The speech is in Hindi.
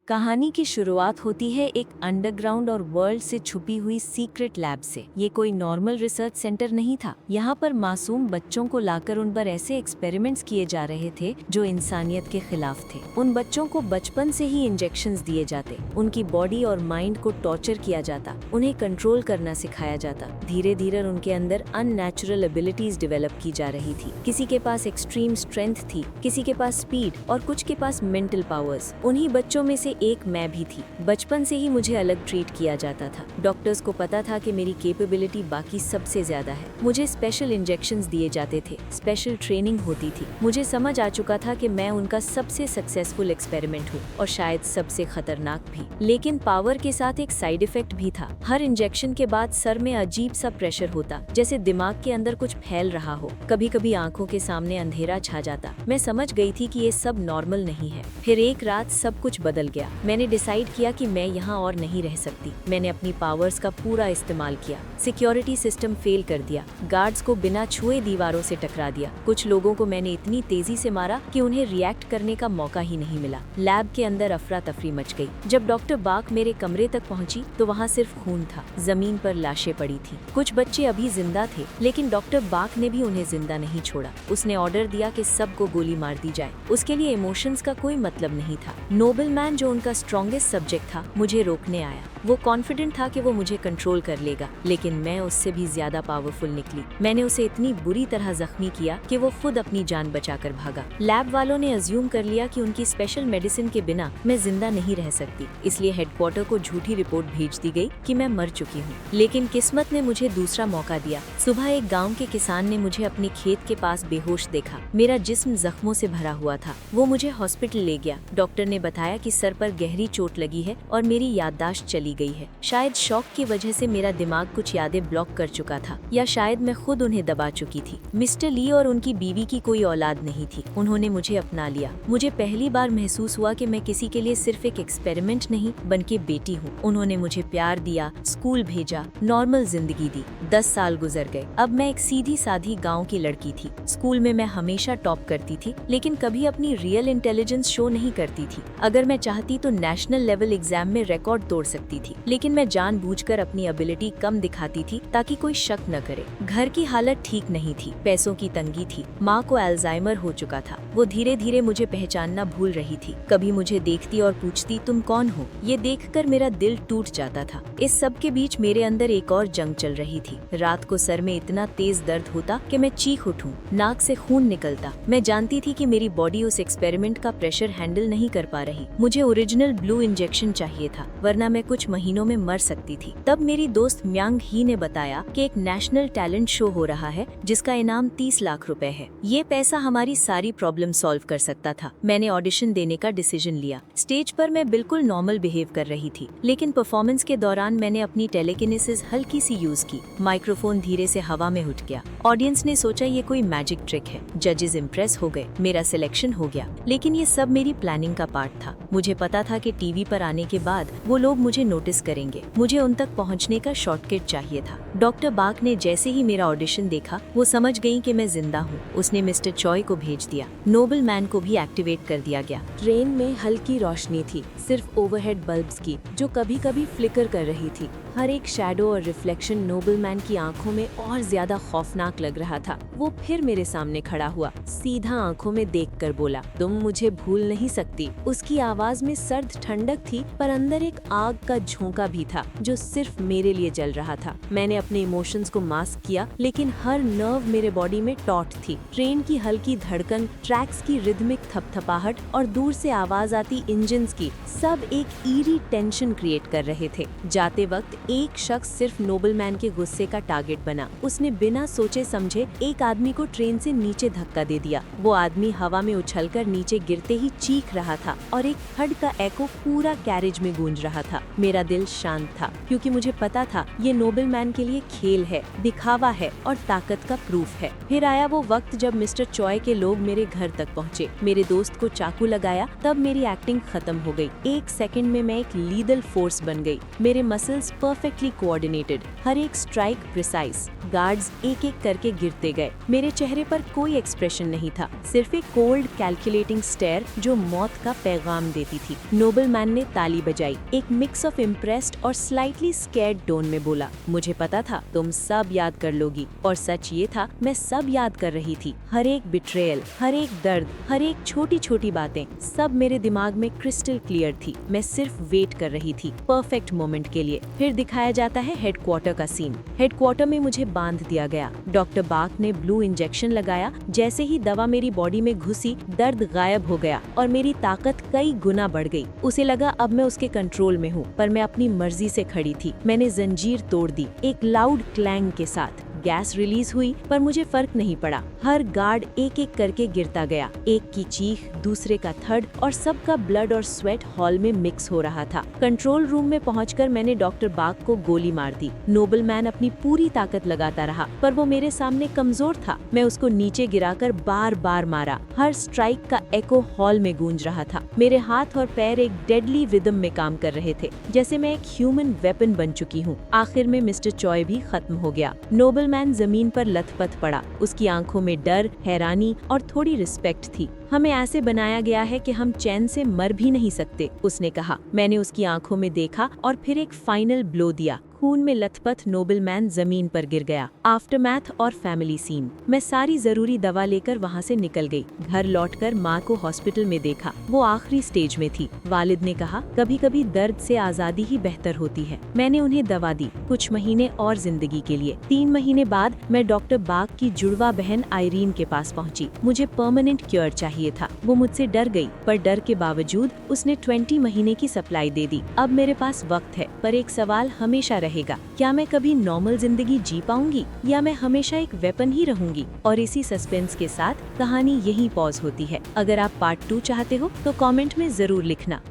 कहानी की शुरुआत होती है एक अंडरग्राउंड और वर्ल्ड से छुपी हुई सीक्रेट लैब से। ये कोई नॉर्मल रिसर्च सेंटर नहीं था। यहाँ पर मासूम बच्चों को लाकर उन पर ऐसे एक्सपेरिमेंट्स किए जा रहे थे जो इंसानियत के खिलाफ थे। उन बच्चों को बचपन से ही इंजेक्शंस दिए जाते, उनकी बॉडी और माइंड को टॉर्चर किया जाता, उन्हें कंट्रोल करना सिखाया जाता। धीरे धीरे उनके अंदर अननेचुरल एबिलिटीज डेवलप की जा रही थी। किसी के पास एक्सट्रीम स्ट्रेंथ थी, किसी के पास स्पीड और कुछ के पास मेंटल पावर्स। उन्हीं बच्चों में से एक मैं भी थी। बचपन से ही मुझे अलग ट्रीट किया जाता था। डॉक्टर्स को पता था कि मेरी कैपेबिलिटी बाकी सबसे ज्यादा है। मुझे स्पेशल इंजेक्शंस दिए जाते थे, स्पेशल ट्रेनिंग होती थी। मुझे समझ आ चुका था कि मैं उनका सबसे सक्सेसफुल एक्सपेरिमेंट हूँ और शायद सबसे खतरनाक भी। लेकिन पावर के साथ एक साइड इफेक्ट भी था। हर इंजेक्शन के बाद सर में अजीब सा प्रेशर होता, जैसे दिमाग के अंदर कुछ फैल रहा हो। कभी कभी आंखों के सामने अंधेरा छा जाता। मैं समझ गई थी कि ये सब नॉर्मल नहीं है। फिर एक रात सब कुछ बदल गया। मैंने डिसाइड किया कि मैं यहाँ और नहीं रह सकती। मैंने अपनी पावर्स का पूरा इस्तेमाल किया। सिक्योरिटी सिस्टम फेल कर दिया, गार्ड्स को बिना छुए दीवारों से टकरा दिया। कुछ लोगों को मैंने इतनी तेजी से मारा कि उन्हें रिएक्ट करने का मौका ही नहीं मिला। लैब के अंदर अफरा तफरी मच गई। जब डॉक्टर बाक मेरे कमरे तक पहुंची तो वहाँ सिर्फ खून था। जमीन पर लाशें पड़ी थी। कुछ बच्चे अभी जिंदा थे, लेकिन डॉक्टर बाक ने भी उन्हें जिंदा नहीं छोड़ा। उसने ऑर्डर दिया कि सबको गोली मार दी जाए। उसके लिए इमोशंस का कोई मतलब नहीं था। नोबल मैन, जो उनका स्ट्रॉन्गेस्ट सब्जेक्ट था, मुझे रोकने आया। वो कॉन्फिडेंट था कि वो मुझे कंट्रोल कर लेगा, लेकिन मैं उससे भी ज्यादा पावरफुल निकली। मैंने उसे इतनी बुरी तरह जख्मी किया कि वो खुद अपनी जान बचाकर भागा। लैब वालों ने अज्यूम कर लिया कि उनकी स्पेशल मेडिसिन के बिना मैं जिंदा नहीं रह सकती, इसलिए हेडक्वार्टर को झूठी रिपोर्ट भेज दी गई कि मैं मर चुकी हूँ। लेकिन किस्मत ने मुझे दूसरा मौका दिया। सुबह एक गाँव के किसान ने मुझे अपने खेत के पास बेहोश देखा। मेरा जिस्म जख्मों से भरा हुआ था। वो मुझे हॉस्पिटल ले गया। डॉक्टर ने बताया कि सर पर गहरी चोट लगी है और मेरी याददाश्त चली गई है। शायद शॉक की वजह से मेरा दिमाग कुछ यादें ब्लॉक कर चुका था, या शायद मैं खुद उन्हें दबा चुकी थी। मिस्टर ली और उनकी बीवी की कोई औलाद नहीं थी। उन्होंने मुझे अपना लिया। मुझे पहली बार महसूस हुआ कि मैं किसी के लिए सिर्फ एक एक्सपेरिमेंट नहीं, बल्कि बेटी हूँ। उन्होंने मुझे प्यार दिया, स्कूल भेजा, नॉर्मल जिंदगी दी। 10 साल गुजर गए। अब मैं एक सीधी साधी गाँव की लड़की थी। स्कूल में मैं हमेशा टॉप करती थी, लेकिन कभी अपनी रियल इंटेलिजेंस शो नहीं करती थी। अगर मैं चाहती तो नेशनल लेवल एग्जाम में रिकॉर्ड तोड़ सकती थी, लेकिन मैं जानबूझकर अपनी एबिलिटी कम दिखाती थी ताकि कोई शक न करे। घर की हालत ठीक नहीं थी, पैसों की तंगी थी। माँ को अल्जाइमर हो चुका था। वो धीरे धीरे मुझे पहचानना भूल रही थी। कभी मुझे देखती और पूछती, तुम कौन हो? ये देखकर मेरा दिल टूट जाता था। इस सब के बीच मेरे अंदर एक और जंग चल रही थी। रात को सर में इतना तेज दर्द होता कि मैं चीख उठूं, नाक से खून निकलता। मैं जानती थी कि मेरी बॉडी उस एक्सपेरिमेंट का प्रेशर हैंडल नहीं कर पा रही। मुझे ओरिजिनल ब्लू इंजेक्शन चाहिए था, वरना मैं कुछ महीनों में मर सकती थी। तब मेरी दोस्त म्यांग ही ने बताया कि एक नेशनल टैलेंट शो हो रहा है जिसका इनाम 30 लाख रुपए है। ये पैसा हमारी सारी प्रॉब्लम सॉल्व कर सकता था। मैंने ऑडिशन देने का डिसीजन लिया। स्टेज पर मैं बिल्कुल नॉर्मल बिहेव कर रही थी, लेकिन परफॉर्मेंस के दौरान मैंने अपनी टेलीकिनेसिस हल्की सी यूज की। माइक्रोफोन धीरे से हवा में उठ गया। ऑडियंस ने सोचा ये कोई मैजिक ट्रिक है। जजेस इम्प्रेस हो गए। मेरा सिलेक्शन हो गया, लेकिन ये सब मेरी प्लानिंग का पार्ट था। मुझे पता था कि टीवी पर आने के बाद वो लोग मुझे नोटिस करेंगे। मुझे उन तक पहुंचने का शॉर्टकट चाहिए था। डॉक्टर बाक ने जैसे ही मेरा ऑडिशन देखा, वो समझ गई कि मैं जिंदा हूँ। उसने मिस्टर चॉय को भेज दिया। नोबल मैन को भी एक्टिवेट कर दिया गया। ट्रेन में हल्की रोशनी थी, सिर्फ ओवरहेड बल्ब्स की, जो कभी कभी फ्लिकर कर रही थी। हर एक शैडो और रिफ्लेक्शन नोबल मैन की आंखों में और ज्यादा खौफनाक लग रहा था। वो फिर मेरे सामने खड़ा हुआ, सीधा आंखों में देखकर बोला, तुम मुझे भूल नहीं सकती। उसकी आवाज में सर्द ठंडक थी, पर अंदर एक आग का झोंका भी था जो सिर्फ मेरे लिए जल रहा था। मैंने अपने इमोशंस को मास्क किया, लेकिन हर नर्व मेरे बॉडी में टॉट थी। ट्रेन की हल्की धड़कन, ट्रैक्स की रिदमिक थपथपाहट और दूर से आवाज आती इंजन्स की, सब एक ईरी टेंशन क्रिएट कर रहे थे। जाते वक्त एक शख्स सिर्फ नोबल मैन के गुस्से का टारगेट बना। उसने बिना सोचे समझे एक आदमी को ट्रेन से नीचे धक्का दे दिया। वो आदमी हवा में उछलकर नीचे गिरते ही चीख रहा था और एक थड का एको पूरा कैरेज में गूंज रहा था। मेरा मेरा दिल शांत था, क्योंकि मुझे पता था ये नोबलमैन के लिए खेल है, दिखावा है और ताकत का प्रूफ है। फिर आया वो वक्त जब मिस्टर चॉय के लोग मेरे घर तक पहुँचे। मेरे दोस्त को चाकू लगाया, तब मेरी एक्टिंग खत्म हो गई। 1 सेकंड में मैं एक लीदल फोर्स बन गई। मेरे मसल्स परफेक्टली कोऑर्डिनेटेड, हर एक स्ट्राइक प्रिसाइज। गार्ड्स एक एक करके गिरते गए। मेरे चेहरे पर कोई एक्सप्रेशन नहीं था, सिर्फ एक कोल्ड कैलकुलेटिंग स्टेयर जो मौत का पैगाम देती थी। नोबलमैन ने ताली बजाई, एक मिक्स ऑफ इम्प्रेस्ड और स्लाइटली स्कैर्ड टोन में बोला, मुझे पता था तुम सब याद कर लोगी। और सच ये था, मैं सब याद कर रही थी। हर एक बिट्रेयल, हर एक दर्द, हर एक छोटी छोटी बातें, सब मेरे दिमाग में क्रिस्टल क्लियर थी। मैं सिर्फ वेट कर रही थी परफेक्ट मोमेंट के लिए। फिर दिखाया जाता है हेडक्वार्टर का सीन। हेडक्वार्टर में मुझे बांध दिया गया। डॉक्टर बाक ने ब्लू इंजेक्शन लगाया। जैसे ही दवा मेरी बॉडी में घुसी, दर्द गायब हो गया और मेरी ताकत कई गुना बढ़ गई। उसे लगा अब मैं उसके कंट्रोल में हूँ, पर मैं अपनी मर्जी से खड़ी थी। मैंने जंजीर तोड़ दी, एक लाउड क्लैंग के साथ। गैस रिलीज हुई, पर मुझे फर्क नहीं पड़ा। हर गार्ड एक एक करके गिरता गया। एक की चीख, दूसरे का थर्ड, और सबका ब्लड और स्वेट हॉल में मिक्स हो रहा था। कंट्रोल रूम में पहुंचकर मैंने डॉक्टर बाक को गोली मार दी। नोबलमैन अपनी पूरी ताकत लगाता रहा, पर वो मेरे सामने कमजोर था। मैं उसको नीचे गिराकर बार बार मारा। हर स्ट्राइक का एको हॉल में गूंज रहा था। मेरे हाथ और पैर एक डेडली रिदम में काम कर रहे थे, जैसे मैं एक ह्यूमन वेपन बन चुकी हूँ। आखिर में मिस्टर चॉय भी खत्म हो गया। नोबलमैन जमीन पर लथपथ पड़ा। उसकी आंखों में डर, हैरानी और थोड़ी रिस्पेक्ट थी। हमें ऐसे बनाया गया है कि हम चैन से मर भी नहीं सकते, उसने कहा। मैंने उसकी आंखों में देखा और फिर एक फाइनल ब्लो दिया। खून में लथपथ नोबलमैन जमीन पर गिर गया। आफ्टरमैथ और फैमिली सीन। मैं सारी जरूरी दवा लेकर वहाँ से निकल गई। घर लौटकर माँ को हॉस्पिटल में देखा। वो आखिरी स्टेज में थी। वालिद ने कहा, कभी कभी दर्द से आजादी ही बेहतर होती है। मैंने उन्हें दवा दी, कुछ महीने और जिंदगी के लिए। 3 महीने बाद मैं डॉक्टर बाक की जुड़वा बहन आयरीन के पास पहुँची। मुझे परमानेंट क्योर चाहिए था। वो मुझसे डर गई, पर डर के बावजूद उसने 20 महीने की सप्लाई दे दी। अब मेरे पास वक्त है, पर एक सवाल हमेशा रहेगा, क्या मैं कभी नॉर्मल जिंदगी जी पाऊंगी, या मैं हमेशा एक वेपन ही रहूंगी? और इसी सस्पेंस के साथ कहानी यहीं पॉज होती है। अगर आप पार्ट 2 चाहते हो तो कमेंट में जरूर लिखना।